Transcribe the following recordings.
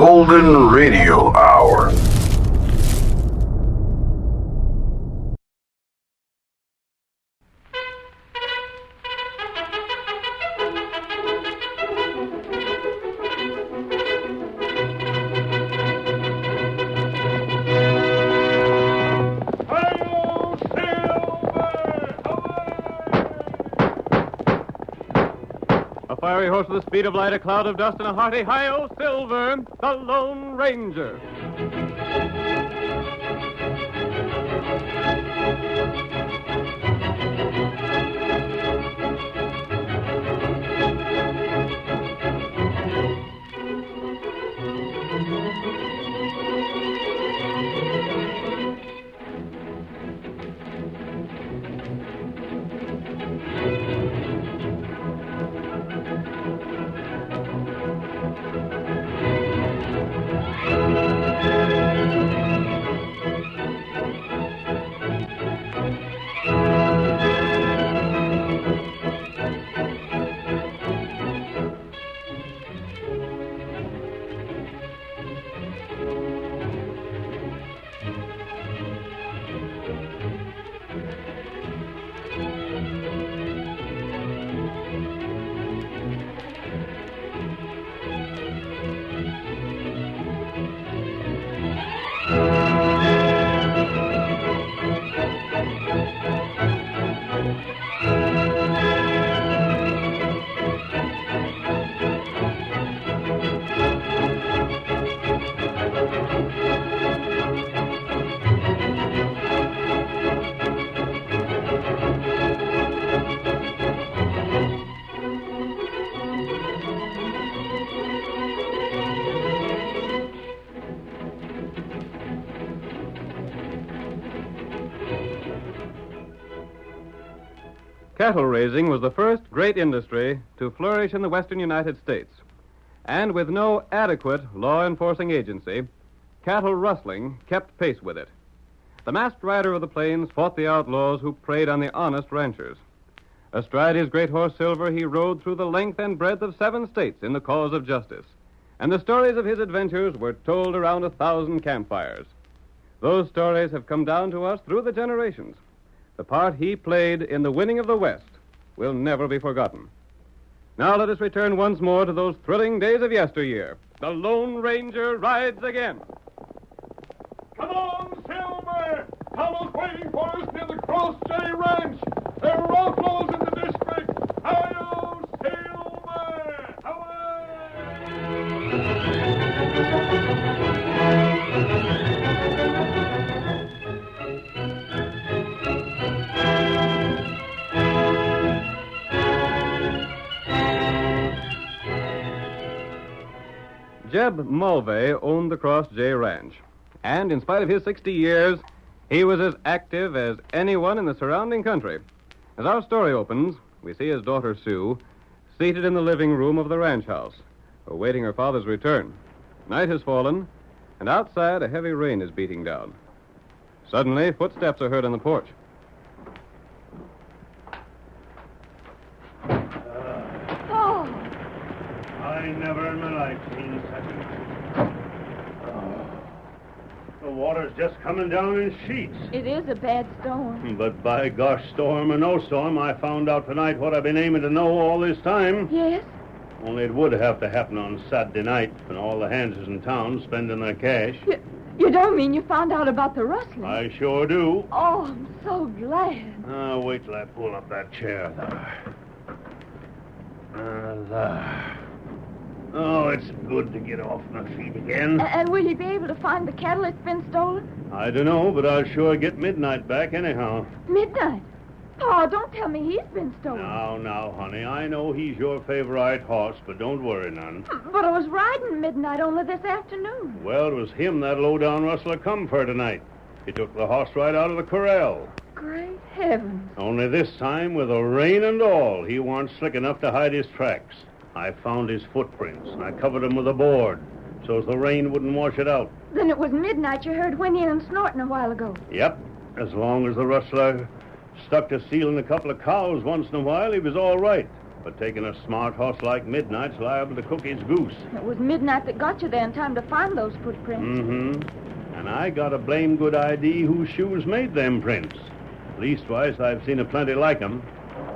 Golden Radio Hour. A fiery horse with the speed of light, a cloud of dust, and a hearty hi-yo Silver, the Lone Ranger. Cattle raising was the first great industry to flourish in the western United States. And with no adequate law-enforcing agency, cattle rustling kept pace with it. The masked rider of the plains fought the outlaws who preyed on the honest ranchers. Astride his great horse Silver, he rode through the length and breadth of 7 states in the cause of justice. And the stories of his adventures were told around 1,000 campfires. Those stories have come down to us through the generations. The part he played in the winning of the West will never be forgotten. Now let us return once more to those thrilling days of yesteryear. The Lone Ranger rides again. Come on, Silver! Paolo's waiting for us near the Cross J Ranch. There are outlaws in the district. Hi-yo, Silver! Jeb Mulvey owned the Cross J Ranch. And in spite of his 60 years, he was as active as anyone in the surrounding country. As our story opens, we see his daughter Sue seated in the living room of the ranch house, awaiting her father's return. Night has fallen, and outside a heavy rain is beating down. Suddenly, footsteps are heard on the porch. I never in my life seen such a... The water's just coming down in sheets. It is a bad storm. But by gosh, storm or no storm, I found out tonight what I've been aiming to know all this time. Yes? Only it would have to happen on Saturday night when all the hands is in town spending their cash. You don't mean you found out about the rustling? I sure do. Oh, I'm so glad. Wait till I pull up that chair there. There. Oh, it's good to get off my feet again. And will you be able to find the cattle that's been stolen? I don't know, but I'll sure get midnight back anyhow. Midnight? Oh, don't tell me he's been stolen. Now, honey, I know he's your favorite horse, but don't worry none. But I was riding midnight only this afternoon. Well, it was him that low-down rustler come for tonight. He took the horse right out of the corral. Great heavens. Only this time, with the rain and all, he warn't slick enough to hide his tracks. I found his footprints, and I covered them with a board, so as the rain wouldn't wash it out. Then it was midnight you heard whinnying and snorting a while ago. Yep. As long as the rustler stuck to stealing a couple of cows once in a while, he was all right. but taking a smart horse like Midnight's liable to cook his goose. It was Midnight that got you there in time to find those footprints. Mm-hmm. And I got a blame good idea whose shoes made them prints. Leastwise, I've seen a plenty like 'em.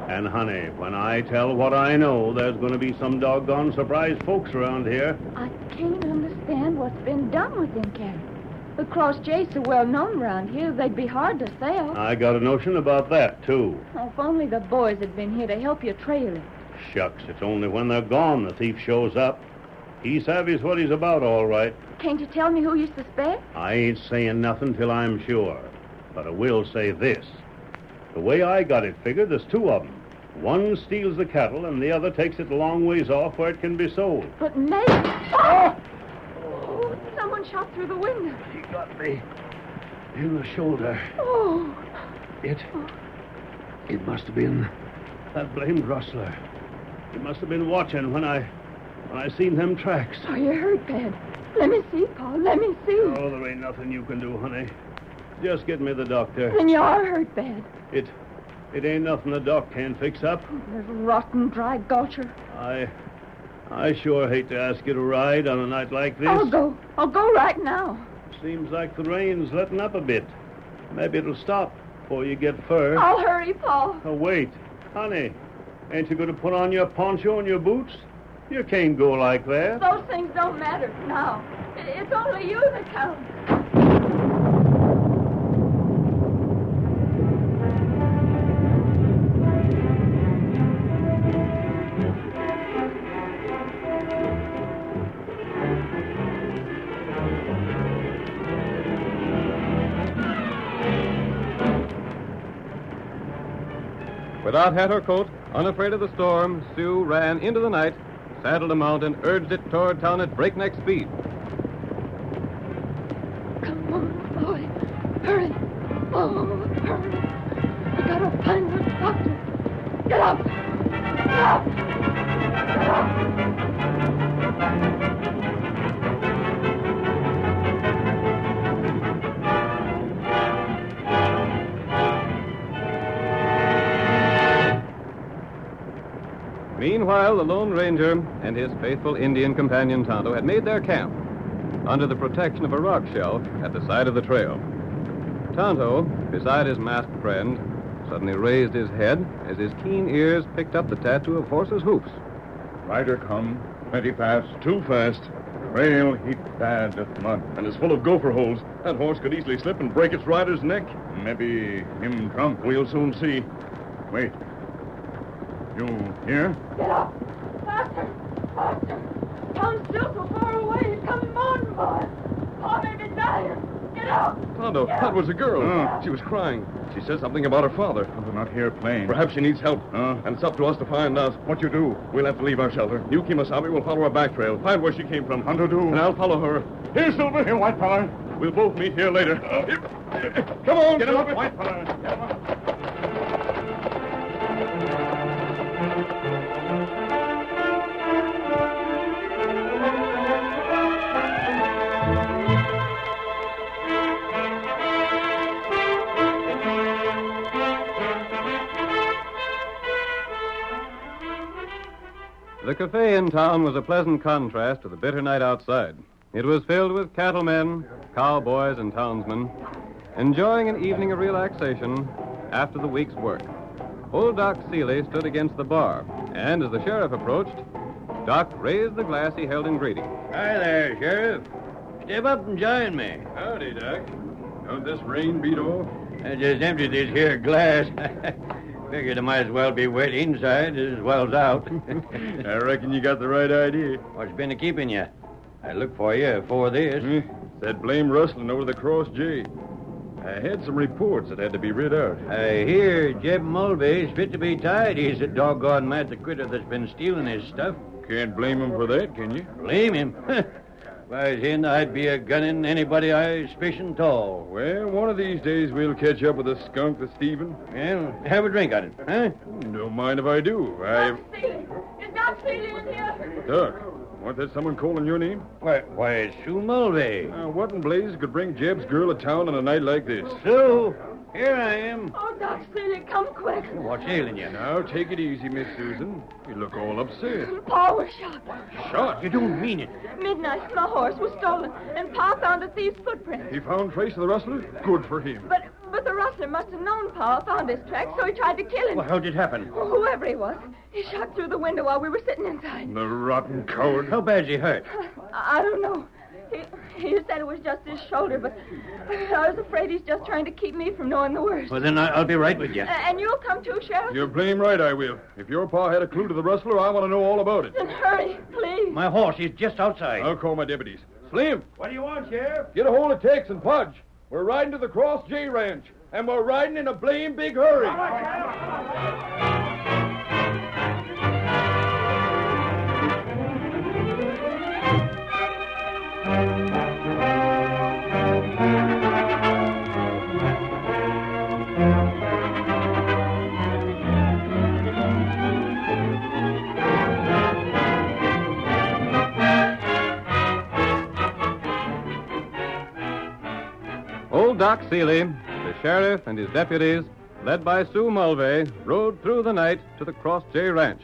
And, honey, when I tell what I know, there's going to be some doggone surprised folks around here. I can't understand what's been done with them cattle. The Cross J's so well known around here, they'd be hard to sell. I got a notion about that, too. Oh, if only the boys had been here to help you trail it. Shucks, it's only when they're gone the thief shows up. He savvies what he's about, all right. Can't you tell me who you suspect? I ain't saying nothing till I'm sure. But I will say this. The way I got it figured, there's two of them. One steals the cattle, and the other takes it a long ways off where it can be sold. But maybe... Oh! Oh, someone shot through the window. He got me in the shoulder. Oh. It must have been that blamed rustler. He must have been watching when I seen them tracks. Are you hurt, Ped? Let me see, Paul. Let me see. Oh, there ain't nothing you can do, honey. Just get me the doctor. Then you are hurt, Ped. It ain't nothing the doc can't fix up. Little rotten, dry gulcher. I sure hate to ask you to ride on a night like this. I'll go. I'll go right now. Seems like the rain's letting up a bit. Maybe it'll stop before you get fur. I'll hurry, Paul. Oh, wait. Honey, ain't you going to put on your poncho and your boots? You can't go like that. Those things don't matter now. It's only you that counts. Without hat or coat, unafraid of the storm, Sue ran into the night, saddled a mount, and urged it toward town at breakneck speed. Come on, boy. Hurry. Oh, hurry. I gotta find the doctor. Get up. Get up. Get up. Meanwhile, the Lone Ranger and his faithful Indian companion Tonto had made their camp under the protection of a rock shelf at the side of the trail. Tonto, beside his masked friend, suddenly raised his head as his keen ears picked up the tattoo of horses' hoofs. Rider come, plenty fast, too fast. Trail heap bad with mud. And is full of gopher holes. That horse could easily slip and break its rider's neck. Maybe him drunk. We'll soon see. Wait. You here? Get up. Faster. Faster. Tom's still so far away. He's coming on, boy. Paul may be dying. Get up. Tonto, Get that up. was a girl. Oh. She was crying. She said something about her father. We're not here plain. Perhaps she needs help. And it's up to us to find out. what you do? We'll have to leave our shelter. You, Kemosabe, will follow our back trail. Find where she came from. Hunter do. And I'll follow her. Here, Silver. Here, White Feller. We'll both meet here later. Come on, Get him up, White Feller. The cafe in town was a pleasant contrast to the bitter night outside. It was filled with cattlemen, cowboys, and townsmen, enjoying an evening of relaxation after the week's work. Old Doc Seeley stood against the bar, and as the sheriff approached, Doc raised the glass he held in greeting. Hi there, Sheriff. Step up and join me. Howdy, Doc. Don't this rain beat off? I just emptied this here glass. Figured I might as well be wet inside as well as out. I reckon you got the right idea. What's been a-keeping you? I looked for you before this. That blame rustling over the Cross J. I had some reports that had to be read out. I hear Jeb Mulvey's fit to be tied. He's a doggone mad the critter that's been stealing his stuff. Can't blame him for that, can you? Blame him? Why, then I'd be a-gunning anybody I suspicion tall. Well, one of these days we'll catch up with the skunk, the Stephen. Well, have a drink on it, huh? Don't mind if I do. Doc Seeley. Is Doc Seeley in here? Doc, wasn't that someone calling your name? Why, it's Sue Mulvey. What in blazes could bring Jeb's girl to town on a night like this? Sue? Here I am. Oh, Doc Seeley, come quick. What's ailing you? Now, take it easy, Miss Susan. You look all upset. Pa was shot. Shot? You don't mean it. Midnight, my horse was stolen, and Pa found a thief's footprint. He found trace of the rustler? Good for him. But the rustler must have known Pa found his tracks, so he tried to kill him. Well, how'd it happen? Whoever he was, he shot through the window while we were sitting inside. The rotten coward. How bad's he hurt? I don't know. He said it was just his shoulder, but I was afraid he's just trying to keep me from knowing the worst. Well, then I'll be right with you. And you'll come too, Sheriff? You're blame right, I will. If your pa had a clue to the rustler, I want to know all about it. Then hurry, please. My horse is just outside. I'll call my deputies. Slim, What do you want, Sheriff? get a hold of Tex and Pudge. We're riding to the Cross J Ranch, and we're riding in a blame big hurry. Old Doc Seeley, the sheriff, and his deputies, led by Sue Mulvey, rode through the night to the Cross J Ranch.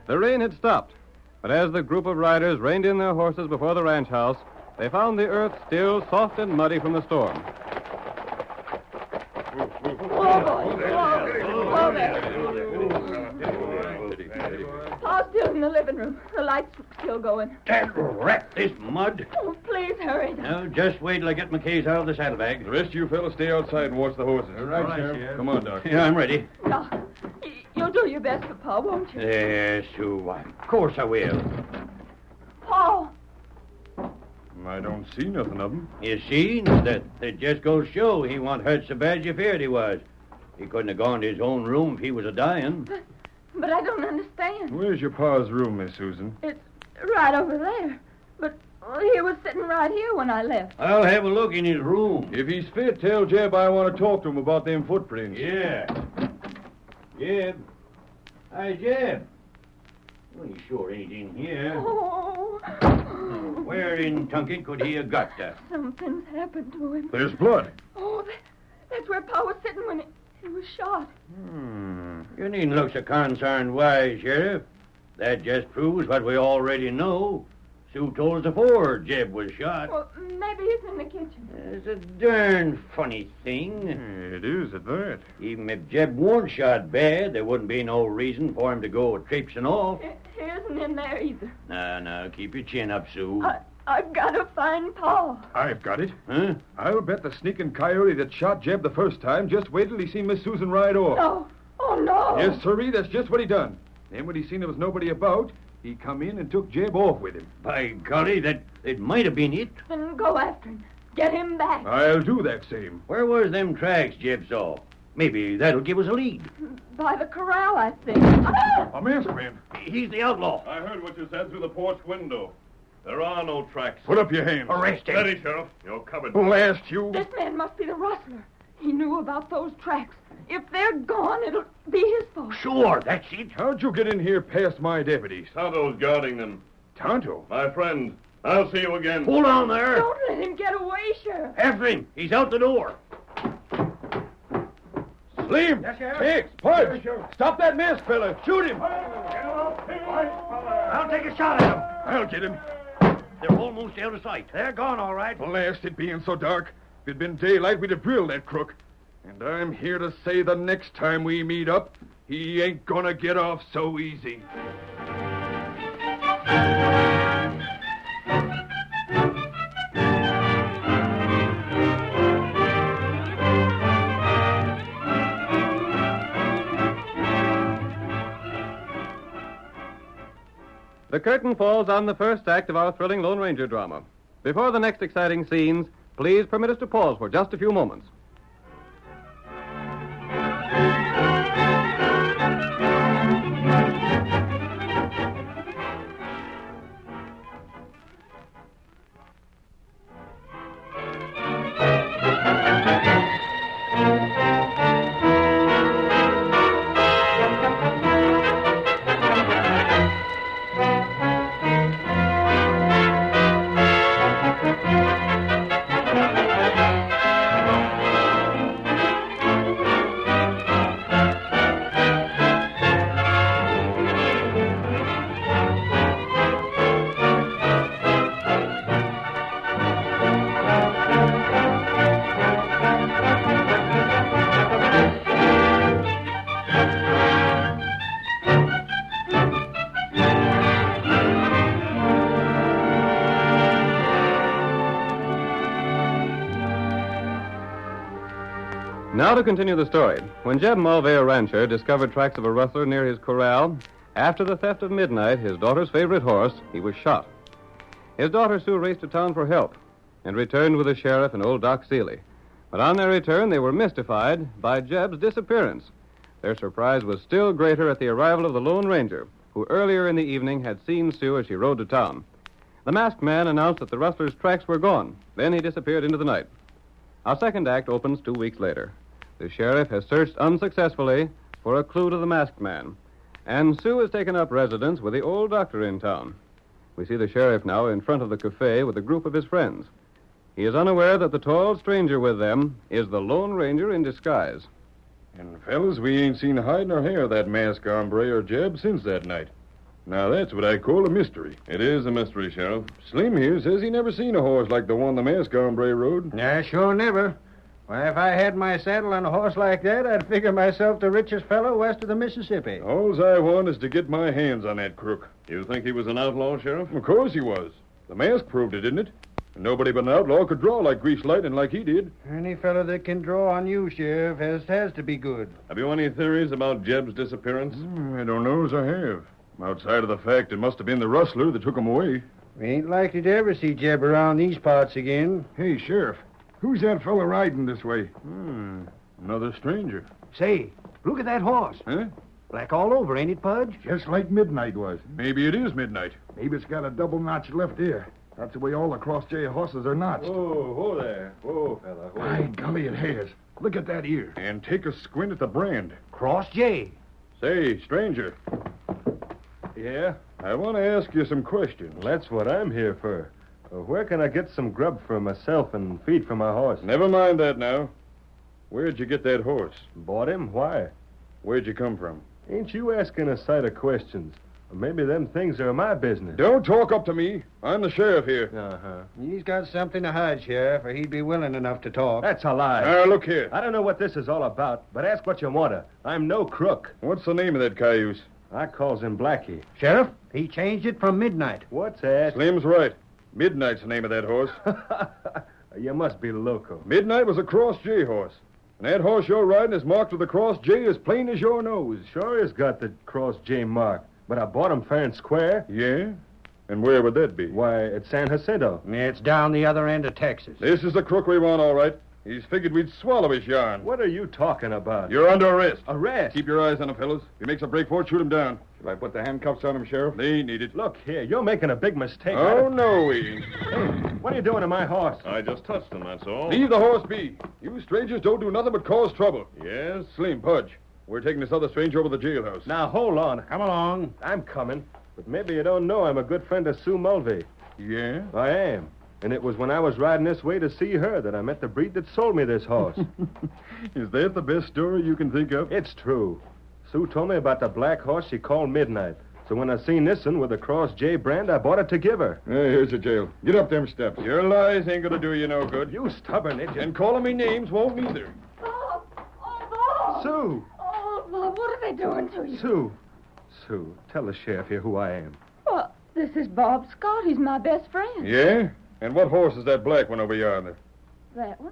The rain had stopped, but as the group of riders reined in their horses before the ranch house, they found the earth still soft and muddy from the storm. Whoa, boy. Whoa there. Pa's still in the living room. The light's still going. That rat, this mud. Oh, please hurry. Now, just wait till I get my case out of the saddlebag. The rest of you fellas stay outside and watch the horses. All right, Sheriff. Come on, Doc. Yeah, I'm ready. Doc, you'll do your best for Pa, won't you? Yes, Sue. Of course I will. Pa. I don't see nothing of him. You see, that just goes to show he wasn't hurt so bad you feared he was. He couldn't have gone to his own room if he was a-dying. But I don't understand. Where's your pa's room, Miss Susan? It's right over there. But he was sitting right here when I left. I'll have a look in his room. If he's fit, tell Jeb I want to talk to him about them footprints. Yeah. Jeb. Hi, Jeb. Well, he sure ain't in here. Oh. Where in Tunket could he have got to? Something's happened to him. There's blood. Oh, that's where Pa was sitting when he was shot. You needn't look so concerned wise, Sheriff. That just proves what we already know. Sue told us before Jeb was shot. Well, maybe he's in the kitchen. It's a darn funny thing. It is at that. Even if Jeb weren't shot bad, there wouldn't be no reason for him to go traipsing off. He isn't in there either. No, keep your chin up, Sue. I've got to find Pa. I've got it. Huh? I'll bet the sneaking coyote that shot Jeb the first time just wait till he seen Miss Susan ride off. No. Oh, no. Yes, sirree, that's just what he done. Then when he seen there was nobody about, he come in and took Jeb off with him. By golly, that it might have been it. Then go after him. Get him back. I'll do that same. Where was them tracks Jeb saw? Maybe that'll give us a lead. By the corral, I think. Ah! A masked man. He's the outlaw. I heard what you said through the porch window. There are no tracks. Put up your hands. Arrest him. Steady, Sheriff. You're covered. Blast you. This man must be the rustler. He knew about those tracks. If they're gone, it'll be his fault. Sure, that's it. How'd you get in here past my deputies? Tonto's guarding them. Tonto? My friend, I'll see you again. Hold on there. Don't let him get away, Sheriff. After him. He's out the door. Slim! Yes, Sheriff. Hicks! Pudge! Stop that masked fella! Shoot him! I'll take a shot at him. I'll get him. They're almost out of sight. They're gone, all right. Blast it being so dark. If it'd been daylight, we'd have drilled that crook. And I'm here to say the next time we meet up, he ain't gonna get off so easy. The curtain falls on the first act of our thrilling Lone Ranger drama. Before the next exciting scenes, please permit us to pause for just a few moments. Now to continue the story. When Jeb Mulvey, a rancher, discovered tracks of a rustler near his corral, after the theft of Midnight, his daughter's favorite horse, he was shot. His daughter Sue raced to town for help and returned with the sheriff and old Doc Seeley. But on their return, they were mystified by Jeb's disappearance. Their surprise was still greater at the arrival of the Lone Ranger, who earlier in the evening had seen Sue as she rode to town. The masked man announced that the rustler's tracks were gone. Then he disappeared into the night. Our second act opens 2 weeks later. The sheriff has searched unsuccessfully for a clue to the masked man, and Sue has taken up residence with the old doctor in town. We see the sheriff now in front of the cafe with a group of his friends. He is unaware that the tall stranger with them is the Lone Ranger in disguise. And, fellas, we ain't seen hide nor hair of that masked hombre or Jeb since that night. Now, that's what I call a mystery. It is a mystery, Sheriff. Slim here says he never seen a horse like the one the masked hombre rode. Yeah, sure never. Why, if I had my saddle on a horse like that, I'd figure myself the richest fellow west of the Mississippi. All I want is to get my hands on that crook. You think he was an outlaw, Sheriff? Of course he was. The mask proved it, didn't it? And nobody but an outlaw could draw like Grease Lightning like he did. Any fellow that can draw on you, Sheriff, has to be good. Have you any theories about Jeb's disappearance? I don't know as I have. Outside of the fact it must have been the rustler that took him away. We ain't likely to ever see Jeb around these parts again. Hey, Sheriff, who's that fella riding this way? Another stranger. Say, look at that horse. Huh? Black all over, ain't it, Pudge? Just like Midnight was. Maybe it is Midnight. Maybe it's got a double notch left ear. That's the way all the Cross J horses are notched. Whoa there. Whoa, fella. By golly, it has. Look at that ear. And take a squint at the brand. Cross J. Say, stranger, Yeah? I want to ask you some questions. That's what I'm here for. Where can I get some grub for myself and feed for my horse? Never mind that now. Where'd you get that horse? Bought him? Why? Where'd you come from? Ain't you asking a sight of questions? Or maybe them things are my business. Don't talk up to me. I'm the sheriff here. Uh-huh. He's got something to hide, Sheriff, or he'd be willing enough to talk. That's a lie. Now, look here. I don't know what this is all about, but ask what you wanna. I'm no crook. What's the name of that cayuse? I calls him Blackie. Sheriff, he changed it from Midnight. What's that? Slim's right. Midnight's the name of that horse. You must be loco. Midnight was a Cross J horse. And that horse you're riding is marked with the Cross J as plain as your nose. Sure has got the Cross J mark, but I bought him fair and square. Yeah? And where would that be? Why, at San Jacinto. It's down the other end of Texas. This is the crook we want, all right. He's figured we'd swallow his yarn. What are you talking about? You're under arrest. Arrest? Keep your eyes on him, fellas. If he makes a break for it, shoot him down. Shall I put the handcuffs on him, Sheriff? They ain't needed. Look here, you're making a big mistake. Oh, no, we ain't. Hey, what are you doing to my horse? I just touched him, that's all. Leave the horse be. You strangers don't do nothing but cause trouble. Yes? Slim, Pudge, we're taking this other stranger over to the jailhouse. Now, hold on. Come along. I'm coming, but maybe you don't know I'm a good friend of Sue Mulvey. Yeah? I am. And it was when I was riding this way to see her that I met the breed that sold me this horse. Is that the best story you can think of? It's true. Sue told me about the black horse she called Midnight. So when I seen this one with the Cross J brand, I bought it to give her. Here's the jail. Get up them steps. Your lies ain't gonna do you no good. You stubborn idiot. And calling me names won't neither. Bob! Oh, Bob! Sue! Oh, Bob, what are they doing to you? Sue! Sue, tell the sheriff here who I am. Well, this is Bob Scott. He's my best friend. Yeah? And what horse is that black one over yonder? That one?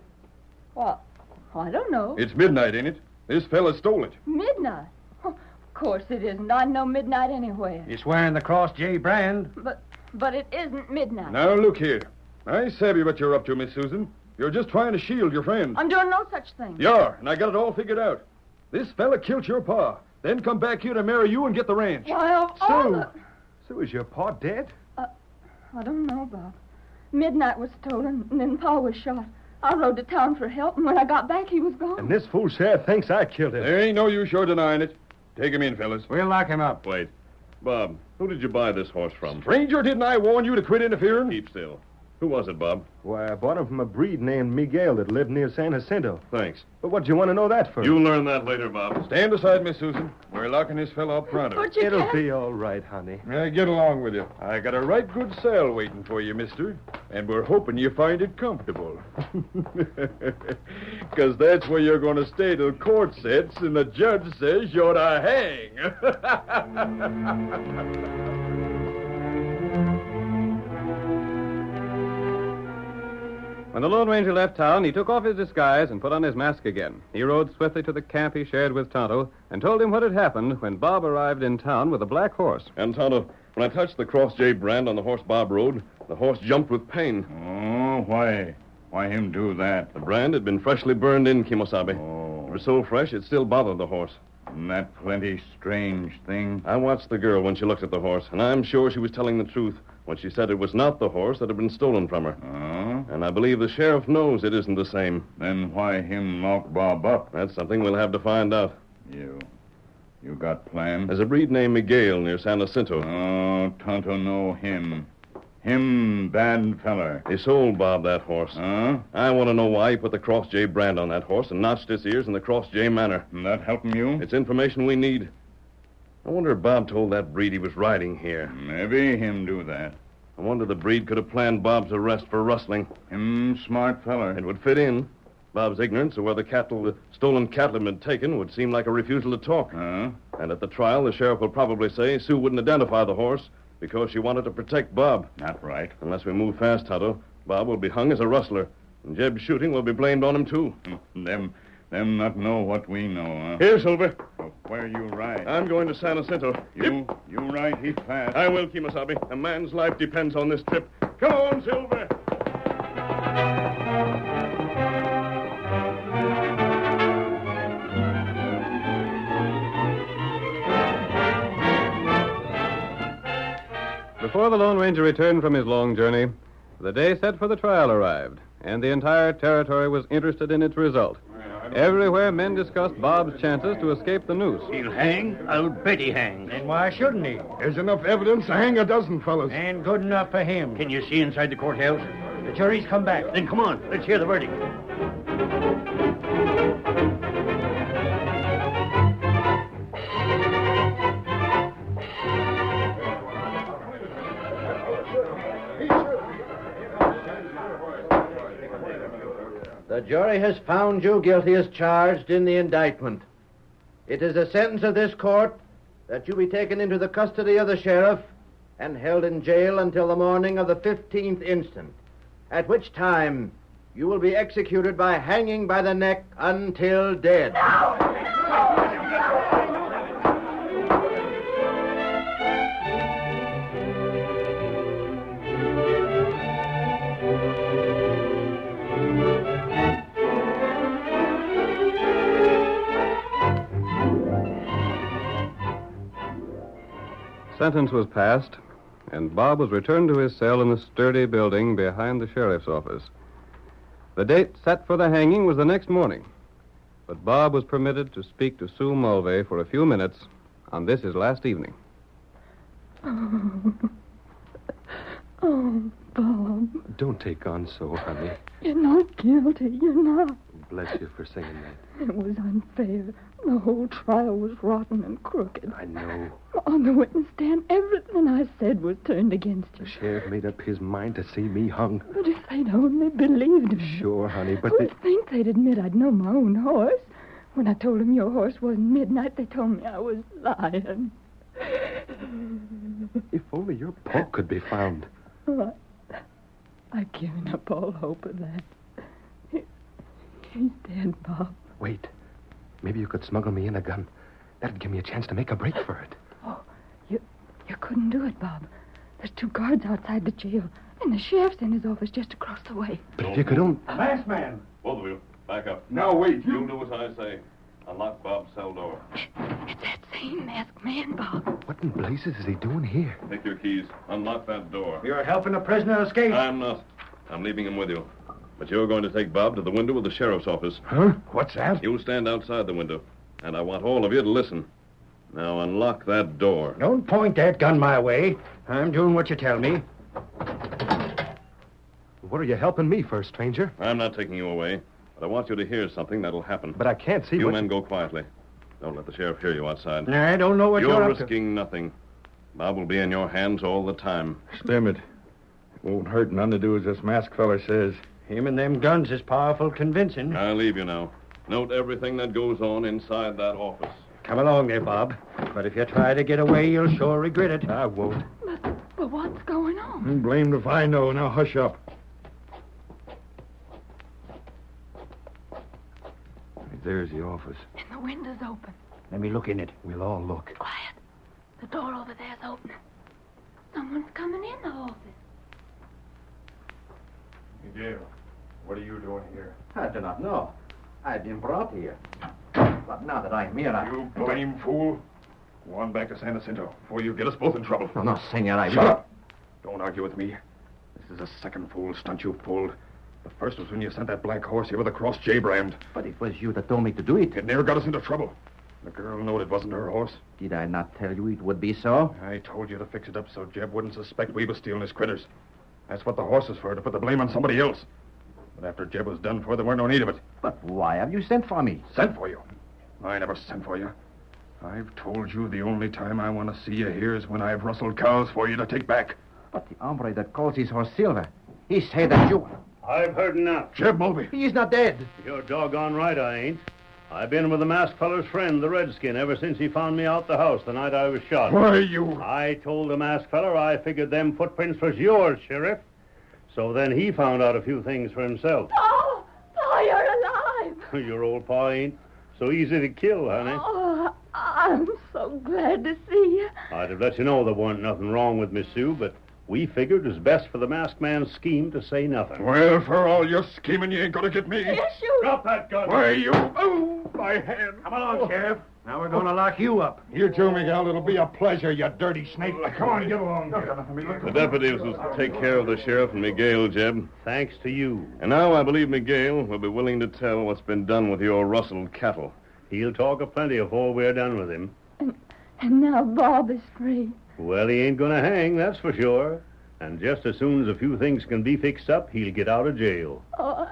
Well, I don't know. It's Midnight, ain't it? This fella stole it. Midnight. Oh, of course it isn't. I know Midnight anywhere. He's wearing the Cross J brand. But it isn't Midnight. Now, look here. I savvy what you're up to, Miss Susan. You're just trying to shield your friend. I'm doing no such thing. You are, and I got it all figured out. This fella killed your pa, then come back here to marry you and get the ranch. Why, of all Sue! the... Sue, is your pa dead? I don't know, Bob. Midnight was stolen, and then Pa was shot. I rode to town for help, and when I got back, he was gone. And this fool sheriff thinks I killed him. There ain't no use your denying it. Take him in, fellas. We'll lock him up. Wait. Bob, who did you buy this horse from? Stranger, didn't I warn you to quit interfering? Keep still. Who was it, Bob? Why, I bought him from a breed named Miguel that lived near San Jacinto. Thanks. But what do you want to know that for? You'll learn that later, Bob. Stand aside, Miss Susan. We're locking this fella up pronto. But you It'll can't... be all right, honey. Get along with you. I got a right good cell waiting for you, mister. And we're hoping you find it comfortable. 'Cause that's where you're going to stay till court sets and the judge says you're to hang. When the Lone Ranger left town, he took off his disguise and put on his mask again. He rode swiftly to the camp he shared with Tonto and told him what had happened when Bob arrived in town with a black horse. And, Tonto, when I touched the Cross J brand on the horse Bob rode, the horse jumped with pain. Oh, why? Why him do that? The brand had been freshly burned in, Kimosabe. Oh. It was so fresh it still bothered the horse. Isn't that plenty strange thing? I watched the girl when she looked at the horse, and I'm sure she was telling the truth when she said it was not the horse that had been stolen from her. Oh? And I believe the sheriff knows it isn't the same. Then why him lock Bob up? That's something we'll have to find out. You got plans? There's a breed named Miguel near San Jacinto. Oh, Tonto know him. Him bad feller. He sold Bob that horse. Huh? I want to know why he put the Cross J brand on that horse and notched his ears in the Cross J manner. That helping you? It's information we need. I wonder if Bob told that breed he was riding here. Maybe him do that. I wonder the breed could have planned Bob's arrest for rustling. Him smart feller. It would fit in. Bob's ignorance of where the stolen cattle had been taken would seem like a refusal to talk. Huh? And at the trial, the sheriff will probably say Sue wouldn't identify the horse because she wanted to protect Bob. Not right. Unless we move fast, Tonto, Bob will be hung as a rustler. And Jeb's shooting will be blamed on him, too. Them not know what we know, huh? Here, Silver. Oh, where you ride? I'm going to San Jacinto. You ride heap fast. I will, Kimosabe. A man's life depends on this trip. Come on, Silver. Before the Lone Ranger returned from his long journey, the day set for the trial arrived, and the entire territory was interested in its result. Everywhere, men discussed Bob's chances to escape the noose. He'll hang. I'll bet he hangs. And why shouldn't he? There's enough evidence to hang a dozen fellas. And good enough for him. Can you see inside the courthouse? The jury's come back. Then come on. Let's hear the verdict. The jury has found you guilty as charged in the indictment. It is the sentence of this court that you be taken into the custody of the sheriff and held in jail until the morning of the 15th instant, at which time you will be executed by hanging by the neck until dead. Sentence was passed, and Bob was returned to his cell in the sturdy building behind the sheriff's office. The date set for the hanging was the next morning, but Bob was permitted to speak to Sue Mulvey for a few minutes on this his last evening. Oh, Bob. Don't take on so, honey. You're not guilty. You're not. Bless you for saying that. It was unfair. The whole trial was rotten and crooked. I know. On the witness stand, everything I said was turned against you. The sheriff made up his mind to see me hung. But if they'd only believed me. Sure, honey, but Who'd think they'd admit I'd know my own horse? When I told them your horse wasn't Midnight, they told me I was lying. If only your paw could be found. Oh, I've given up all hope of that. He's dead, Bob. Wait. Maybe you could smuggle me in a gun. That'd give me a chance to make a break for it. Oh, you couldn't do it, Bob. There's 2 guards outside the jail, and the sheriff's in his office just across the way. But if you could only... Masked man. Both of you, back up. Now, wait. You do as I say. Unlock Bob's cell door. It's that same masked man, Bob. What in blazes is he doing here? Take your keys. Unlock that door. You're helping a prisoner escape. I'm not. I'm leaving him with you. But you're going to take Bob to the window of the sheriff's office. Huh? What's that? You'll stand outside the window, and I want all of you to listen. Now unlock that door. Don't point that gun my way. I'm doing what you tell me. What are you helping me for, stranger? I'm not taking you away, but I want you to hear something that'll happen. But I can't see You what... men go quietly. Don't let the sheriff hear you outside. I don't know what you're up to. risking nothing. Bob will be in your hands all the time. Stem it. It won't hurt none to do as this masked fella says. Him and them guns is powerful convincing. I'll leave you now. Note everything that goes on inside that office. Come along there, Bob. But if you try to get away, you'll sure regret it. I won't. But what's going on? Blamed if I know. Now hush up. There's the office. And the window's open. Let me look in it. We'll all look. Quiet. The door over there's open. Someone's coming in the office. Miguel, what are you doing here? I do not know. I've been brought here. But now that I'm here, You blame fool. Go on back to San Jacinto before you get us both in trouble. No, senor, I... Shut up. Don't argue with me. This is the second fool stunt you've pulled. The first was when you sent that black horse here with a cross J brand. But it was you that told me to do it. It near got us into trouble. The girl knowed it wasn't her horse. Did I not tell you it would be so? I told you to fix it up so Jeb wouldn't suspect we was stealing his critters. That's what the horse is for, to put the blame on somebody else. But after Jeb was done for, there weren't no need of it. But why have you sent for me? Sent for you? I never sent for you. I've told you the only time I want to see you here is when I've rustled cows for you to take back. But the hombre that calls his horse Silver, he said that you... I've heard enough. Jeb Mulvey. He's not dead. You're doggone right I ain't. I've been with the masked feller's friend, the Redskin, ever since he found me out the house the night I was shot. Why, you... I told the masked feller I figured them footprints was yours, Sheriff. So then he found out a few things for himself. Oh, you're alive. Your old pa ain't so easy to kill, honey. Oh, I'm so glad to see you. I'd have let you know there wasn't nothing wrong with Miss Sue, but we figured it was best for the masked man's scheme to say nothing. Well, for all your scheming, you ain't gonna get me. Yes, you... Drop that gun. Why, you... Oh, my hand. Come along, Sheriff. Now we're going to lock you up. You too, Miguel. It'll be a pleasure, you dirty snake. Come on, get along. The deputies will take care of the sheriff and Miguel, Jeb. Thanks to you. And now I believe Miguel will be willing to tell what's been done with your rustled cattle. He'll talk a plenty before we're done with him. And now Bob is free. Well, he ain't gonna hang, that's for sure. And just as soon as a few things can be fixed up, he'll get out of jail. Oh,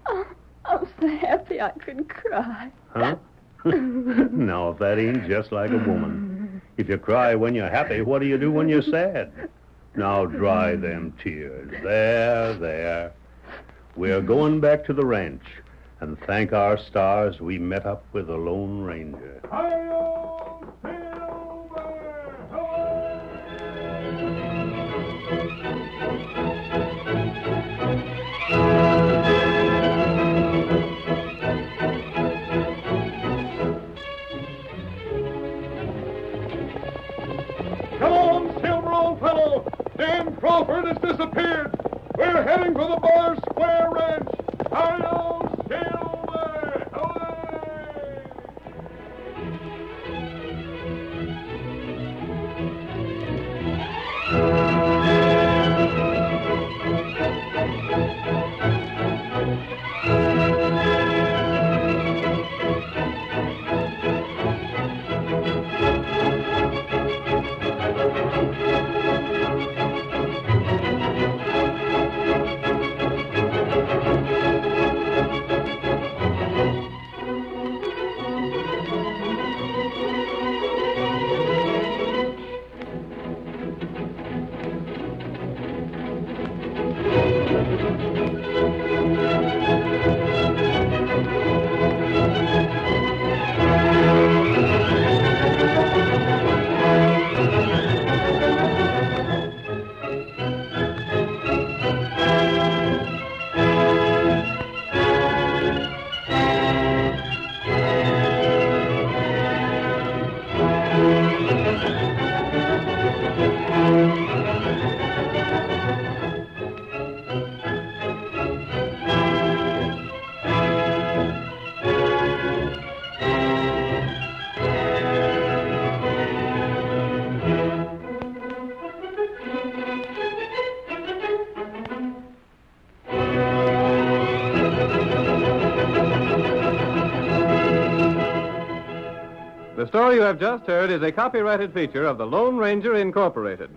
I'm so happy I could cry. Huh? Now, if that ain't just like a woman. If you cry when you're happy, what do you do when you're sad? Now, dry them tears. There. We're going back to the ranch and thank our stars we met up with the Lone Ranger. Hi-yo, Silver! Come on, Silver, old fellow! Dan Crawford has disappeared! We're heading for the Bar Square Ranch! Hi-yo, Silver! Hooray! The story you have just heard is a copyrighted feature of the Lone Ranger Incorporated.